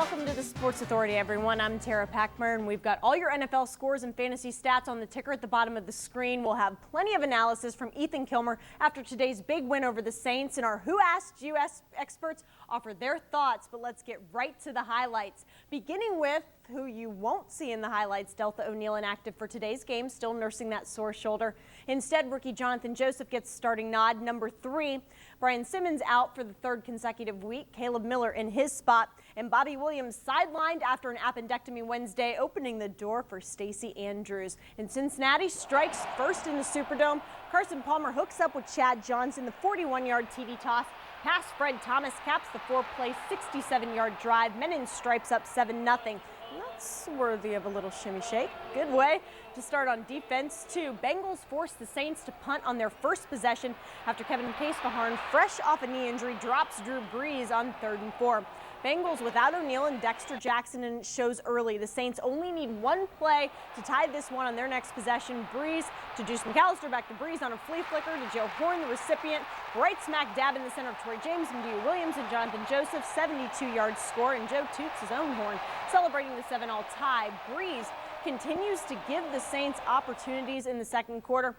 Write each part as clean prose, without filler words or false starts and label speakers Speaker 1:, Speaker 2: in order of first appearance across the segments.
Speaker 1: Welcome to the Sports Authority, everyone. I'm Tara Packmer, and we've got all your NFL scores and fantasy stats on the ticker at the bottom of the screen. We'll have plenty of analysis from Ethan Kilmer after today's big win over the Saints, and our Who Asked You experts offer their thoughts. But let's get right to the highlights, beginning with who you won't see in the highlights. Deltha O'Neal inactive for today's game, still nursing that sore shoulder. Instead, rookie Jonathan Joseph gets starting nod. Number 3, Brian Simmons out for the 3rd consecutive week. Caleb Miller in his spot. And Bobby Williams sidelined after an appendectomy Wednesday, opening the door for Stacey Andrews. And Cincinnati strikes first in the Superdome. Carson Palmer hooks up with Chad Johnson. The 41-yard TD toss past Fred Thomas caps the 4-play 67-yard drive. Men in stripes up 7-0. That's worthy of a little shimmy shake. Good way to start on defense, too. Bengals forced the Saints to punt on their first possession after Kevin Casefaharn, fresh off a knee injury, drops Drew Brees on 3rd and 4. Bengals without O'Neal and Dexter Jackson, and it shows early. The Saints only need one play to tie this one on their next possession. Brees to Deuce McAllister, back to Brees on a flea flicker to Joe Horn, the recipient. Right smack dab in the center of Troy James, Madieu Williams and Jonathan Joseph, 72-yard score, and Joe toots his own horn, celebrating the 7-all tie. Brees continues to give the Saints opportunities in the second quarter.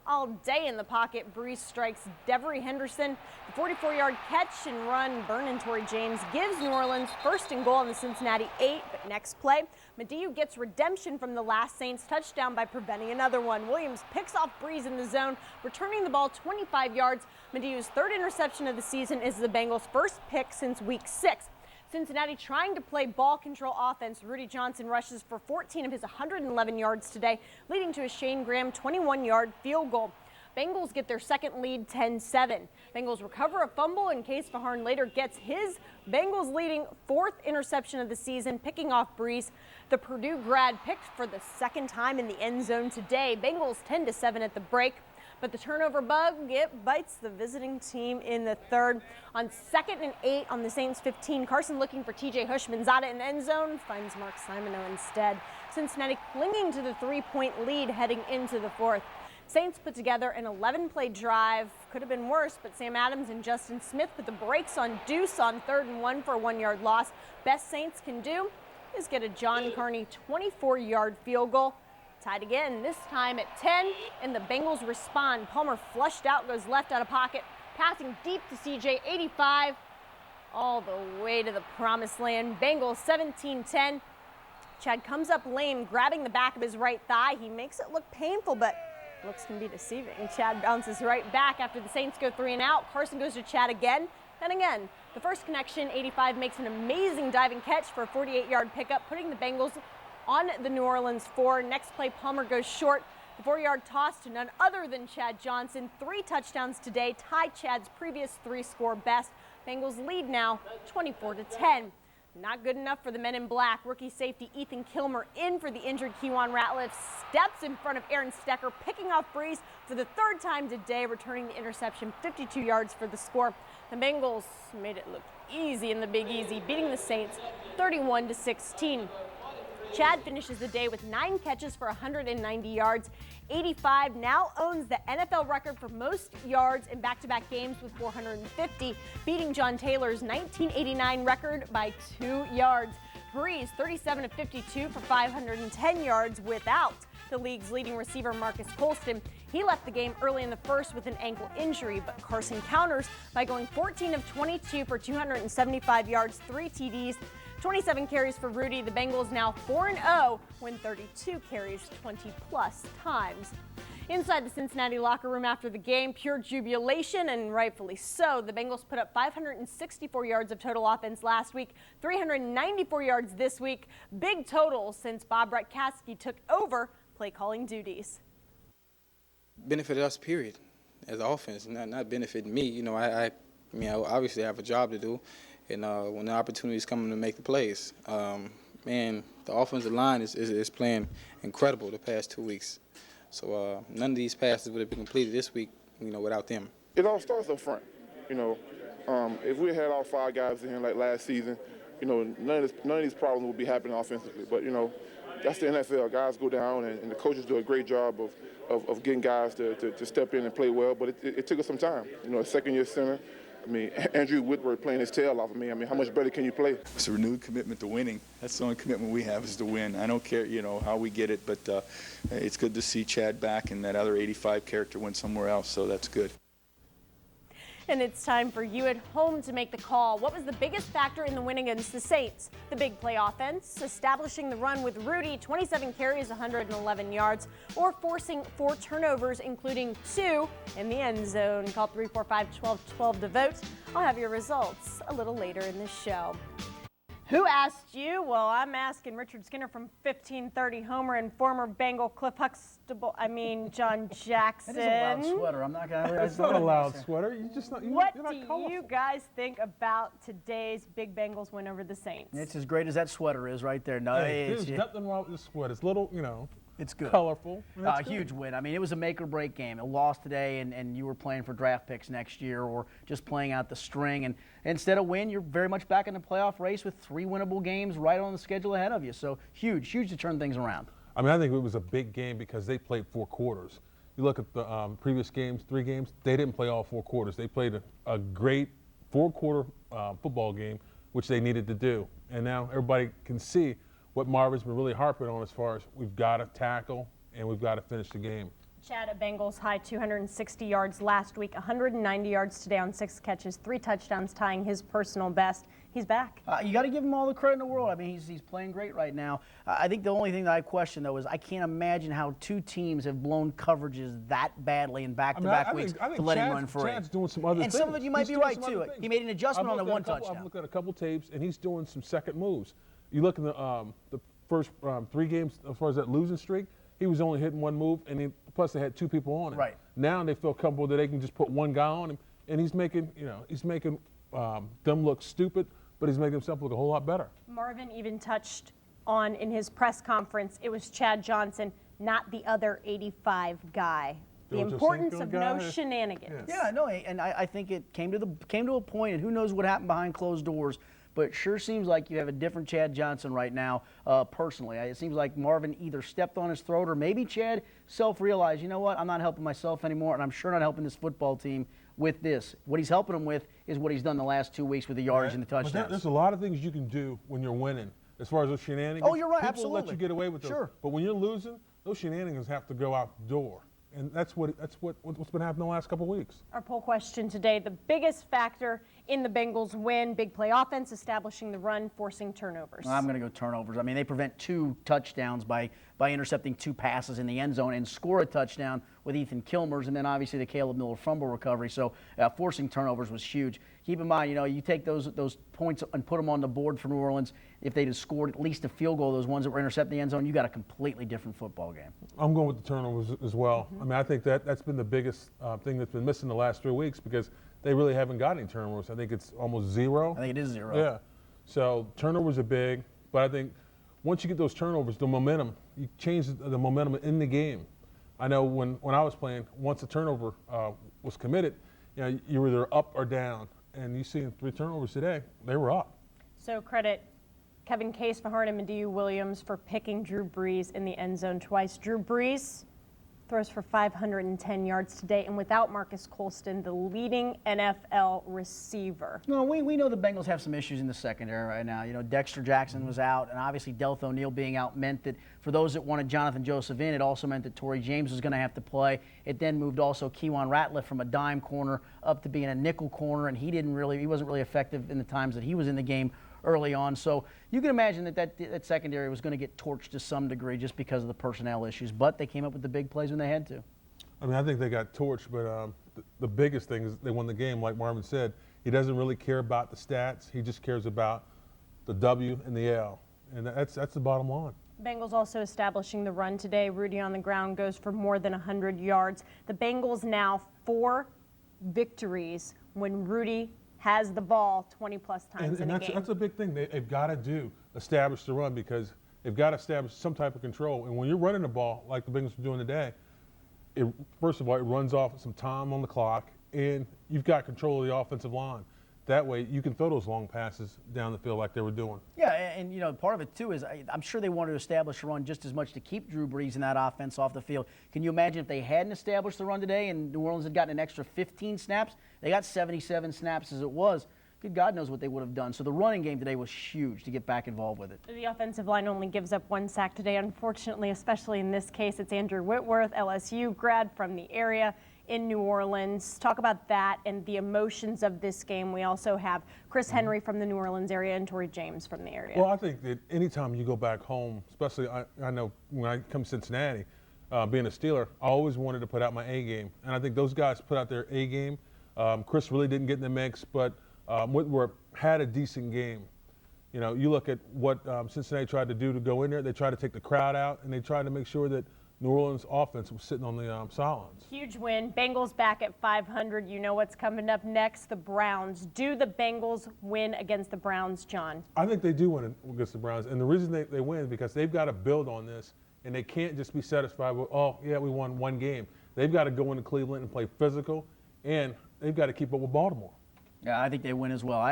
Speaker 1: All day in the pocket, Brees strikes Devery Henderson. The 44-yard catch and run burn in Troy James gives New Orleans 1st and goal on the Cincinnati 8. But next play, Madieu gets redemption from the last Saints touchdown by preventing another one. Williams picks off Brees in the zone, returning the ball 25 yards. Madieu's 3rd interception of the season is the Bengals' first pick since week 6. Cincinnati trying to play ball control offense. Rudy Johnson rushes for 14 of his 111 yards today, leading to a Shane Graham 21-yard field goal. Bengals get their second lead 10-7. Bengals recover a fumble, and Casefaharn later gets his Bengals leading 4th interception of the season, picking off Brees. The Purdue grad picked for the 2nd time in the end zone today. Bengals 10-7 at the break. But the turnover bug, it bites the visiting team in the 3rd. On 2nd and 8 on the Saints 15, Carson looking for TJ Hushmanzada in the end zone, finds Mark Simoneau instead. Cincinnati clinging to the 3-point lead heading into the 4th. Saints put together an 11-play drive. Could have been worse, but Sam Adams and Justin Smith put the brakes on Deuce on 3rd and 1 for a 1-yard loss. Best Saints can do is get a John Carney 24-yard field goal. Tied again, this time at 10, and the Bengals respond. Palmer flushed out, goes left out of pocket, passing deep to CJ, 85, all the way to the promised land. Bengals 17-10. Chad comes up lane, grabbing the back of his right thigh. He makes it look painful, but looks can be deceiving. Chad bounces right back after the Saints go 3 and out. Carson goes to Chad again, and again. The first connection, 85 makes an amazing diving catch for a 48-yard pickup, putting the Bengals on the New Orleans 4. Next play, Palmer goes short. The 4-yard toss to none other than Chad Johnson. 3 touchdowns today, tied Chad's previous 3-score best. Bengals lead now 24-10. Not good enough for the men in black. Rookie safety Ethan Kilmer in for the injured Keywan Ratliff. Steps in front of Aaron Stecker, picking off Brees for the 3rd time today, returning the interception, 52 yards for the score. The Bengals made it look easy in the Big Easy, beating the Saints 31-16. Chad finishes the day with 9 catches for 190 yards. 85 now owns the NFL record for most yards in back-to-back games with 450, beating John Taylor's 1989 record by 2 yards. Brees 37-52 for 510 yards without the league's leading receiver Marcus Colston. He left the game early in the 1st with an ankle injury, but Carson counters by going 14 of 22 for 275 yards, 3 TDs. 27 carries for Rudy. The Bengals now 4-0 when 32 carries 20-plus times. Inside the Cincinnati locker room after the game, pure jubilation, and rightfully so. The Bengals put up 564 yards of total offense last week, 394 yards this week. Big total since Bob Retkaski took over play-calling duties.
Speaker 2: Benefited us, period, as an offense, not benefiting me. You know, I obviously have a job to do. And when the opportunities come to make the plays, man, the offensive line is playing incredible the past 2 weeks. So none of these passes would have been completed this week, you know, without them.
Speaker 3: It all starts up front. You know, if we had all 5 guys in here like last season, you know, none of these problems would be happening offensively. But you know, that's the NFL. Guys go down, and the coaches do a great job of getting guys to step in and play well. But it took us some time. You know, a second-year center. I mean, Andrew Whitworth playing his tail off of me. I mean, how much better can you play?
Speaker 4: It's a renewed commitment to winning. That's the only commitment we have, is to win. I don't care, how we get it, but it's good to see Chad back and that other 85 character went somewhere else, so that's good.
Speaker 1: And it's time for you at home to make the call. What was the biggest factor in the win against the Saints? The big play offense, establishing the run with Rudy, 27 carries, 111 yards, or forcing 4 turnovers, including 2 in the end zone. Call 345-1212 to vote. I'll have your results a little later in the show. Who asked you? Well, I'm asking Richard Skinner from 1530 Homer and former Bengal Cliff Huxtable, John Jackson.
Speaker 5: That is a loud sweater. I'm not going to.
Speaker 6: It's not a loud sweater. You just not.
Speaker 1: What
Speaker 6: you're not
Speaker 1: do
Speaker 6: colorful.
Speaker 1: you guys think about today's big Bengals win over the Saints?
Speaker 5: It's as great as that sweater is right there. No,
Speaker 6: Hey, there's nothing wrong with the sweater. It's little,
Speaker 5: it's good.
Speaker 6: colorful.
Speaker 5: Huge win. I mean, it was a make or break game. A loss today, and you were playing for draft picks next year, or just playing out the string. And instead of win, you're very much back in the playoff race with 3 winnable games right on the schedule ahead of you. So huge to turn things around.
Speaker 6: I mean, I think it was a big game because they played 4 quarters. You look at the previous games, 3 games, they didn't play all 4 quarters. They played a great 4-quarter football game, which they needed to do. And now everybody can see what Marvin's been really harping on as far as we've got to tackle and we've got to finish the game.
Speaker 1: Chad at Bengals high 260 yards last week, 190 yards today on 6 catches, 3 touchdowns, tying his personal best. He's back.
Speaker 5: You got to give him all the credit in the world. I mean, he's playing great right now. I think the only thing that I question, though, is I can't imagine how 2 teams have blown coverages that badly in back-to-back weeks
Speaker 6: I think
Speaker 5: to let him run free.
Speaker 6: Chad's doing some other things.
Speaker 5: And some of it you might be right, too. He made an adjustment on the 1 touchdown.
Speaker 6: I'm looking at a couple tapes, and he's doing some second moves. You look at the first 3 games as far as that losing streak, he was only hitting 1 move, and plus they had 2 people on him.
Speaker 5: Right.
Speaker 6: Now they feel comfortable that they can just put 1 guy on him, and he's making them look stupid, but he's making himself look a whole lot better.
Speaker 1: Marvin even touched on in his press conference, it was Chad Johnson, not the other 85 guy. The importance of no shenanigans.
Speaker 5: Yeah, no, and I think it came to a point, and who knows what happened behind closed doors. But it sure seems like you have a different Chad Johnson right now, personally. It seems like Marvin either stepped on his throat, or maybe Chad self-realized, you know what, I'm not helping myself anymore, and I'm sure not helping this football team with this. What he's helping them with is what he's done the last 2 weeks with the yardage and the touchdowns.
Speaker 6: There's a lot of things you can do when you're winning, as far as those shenanigans.
Speaker 5: Oh, you're right,
Speaker 6: People
Speaker 5: absolutely.
Speaker 6: let you get away with those.
Speaker 5: Sure.
Speaker 6: But when you're losing, those shenanigans have to go out the door. And that's what's been happening the last couple of weeks.
Speaker 1: Our poll question today, the biggest factor in the Bengals win, big play offense, establishing the run, forcing turnovers.
Speaker 5: I'm going to go turnovers. I mean, they prevent 2 touchdowns by intercepting 2 passes in the end zone and score a touchdown with Ethan Kilmer's, and then obviously the Caleb Miller fumble recovery. So forcing turnovers was huge. Keep in mind, you take those points and put them on the board for New Orleans. If they'd have scored at least a field goal, those ones that were intercepting the end zone, you got a completely different football game.
Speaker 6: I'm going with the turnovers as well. I mean, I think that's been the biggest thing that's been missing the last 3 weeks, because they really haven't got any turnovers. I think it's almost 0.
Speaker 5: I think it is 0.
Speaker 6: Yeah. So turnovers are big, but I think once you get those turnovers, the momentum, you change the momentum in the game. I know when I was playing, once a turnover was committed, you were either up or down. And you see 3 turnovers today, they were up.
Speaker 1: So credit Kevin Case, Fajarn, and Madieu Williams for picking Drew Brees in the end zone twice. Drew Brees throws for 510 yards today, and without Marcus Colston, the leading NFL receiver.
Speaker 5: No, we know the Bengals have some issues in the secondary right now. Dexter Jackson was out, and obviously Delth O'Neal being out meant that for those that wanted Jonathan Joseph in, it also meant that Torrey James was going to have to play. It then moved also Keywan Ratliff from a dime corner up to being a nickel corner, and he wasn't really effective in the times that he was in the game early on. So you can imagine that secondary was going to get torched to some degree just because of the personnel issues, but they came up with the big plays when they had to.
Speaker 6: I mean, I think they got torched, but the biggest thing is they won the game. Like Marvin said, he doesn't really care about the stats. He just cares about the W and the L, and that's the bottom line.
Speaker 1: Bengals also establishing the run today. Rudy on the ground goes for more than 100 yards. The Bengals now 4 victories when Rudy has the ball 20-plus times in a game.
Speaker 6: That's a big thing they've got to establish the run, because they've got to establish some type of control. And when you're running the ball like the Bengals are doing today, first of all, it runs off some time on the clock, and you've got control of the offensive line. That way, you can throw those long passes down the field like they were doing.
Speaker 5: Yeah, and you know, part of it too is I'm sure they wanted to establish a run just as much to keep Drew Brees and that offense off the field. Can you imagine if they hadn't established the run today and New Orleans had gotten an extra 15 snaps? They got 77 snaps as it was. Good God knows what they would have done. So the running game today was huge to get back involved with it.
Speaker 1: The offensive line only gives up 1 sack today. Unfortunately, especially in this case, it's Andrew Whitworth, LSU grad from the area in New Orleans. Talk about that and the emotions of this game. We also have Chris Henry from the New Orleans area and Torrey James from the area.
Speaker 6: Well, I think that anytime you go back home, especially I know when I come to Cincinnati, being a Steeler, I always wanted to put out my A game. And I think those guys put out their A game. Chris really didn't get in the mix, but Whitworth had a decent game. You know, you look at what Cincinnati tried to do to go in there. They tried to take the crowd out, and they tried to make sure that New Orleans offense was sitting on the sidelines.
Speaker 1: Huge win. Bengals back at 500. You know what's coming up next. The Browns. Do the Bengals win against the Browns, John?
Speaker 6: I think they do win against the Browns. And the reason they win is because they've got to build on this, and they can't just be satisfied with, oh, yeah, we won 1 game. They've got to go into Cleveland and play physical, and they've got to keep up with Baltimore.
Speaker 5: Yeah, I think they win as well.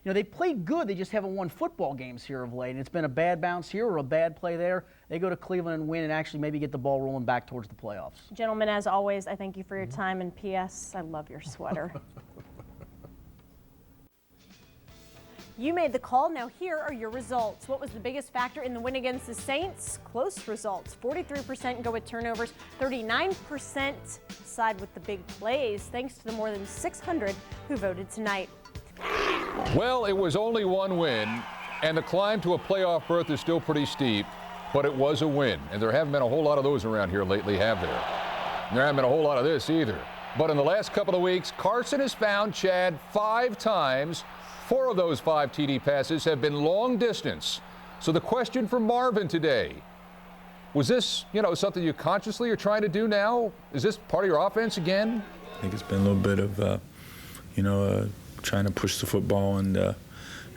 Speaker 5: They played good. They just haven't won football games here of late. And it's been a bad bounce here or a bad play there. They go to Cleveland and win and actually maybe get the ball rolling back towards the playoffs.
Speaker 1: Gentlemen, as always, I thank you for your time. And P.S., I love your sweater. You made the call. Now here are your results. What was the biggest factor in the win against the Saints? Close results. 43% go with turnovers. 39% side with the big plays, thanks to the more than 600 who voted tonight.
Speaker 7: Well, it was only 1 win, and the climb to a playoff berth is still pretty steep, but it was a win. And there haven't been a whole lot of those around here lately, have there? And there haven't been a whole lot of this either. But in the last couple of weeks, Carson has found Chad 5 times. 4 of those 5 TD passes have been long distance. So the question for Marvin today, was this, something you consciously are trying to do now? Is this part of your offense again?
Speaker 4: I think it's been a little bit of, trying to push the football, and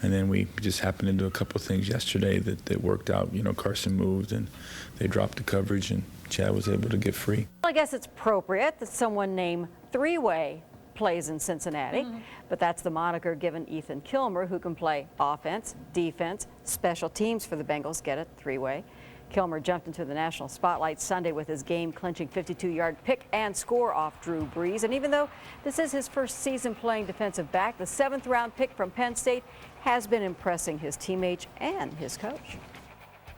Speaker 4: then we just happened to do a couple of things yesterday that worked out. Carson moved, and they dropped the coverage, and Chad was able to get free.
Speaker 8: I guess it's appropriate that someone name 3-way plays in Cincinnati, but that's the moniker given Ethan Kilmer, who can play offense, defense, special teams for the Bengals. Get it? 3-way. Kilmer jumped into the national spotlight Sunday with his game-clinching 52-yard pick and score off Drew Brees. And even though this is his first season playing defensive back, the 7th-round pick from Penn State has been impressing his teammates and his coach.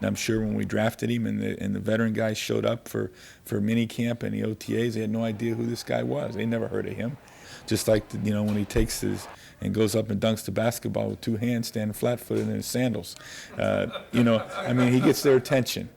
Speaker 4: I'm sure when we drafted him and the veteran guys showed up for mini camp and the OTAs, they had no idea who this guy was. They never heard of him. Just like, when he takes his and goes up and dunks the basketball with 2 hands, standing flat-footed in his sandals. He gets their attention.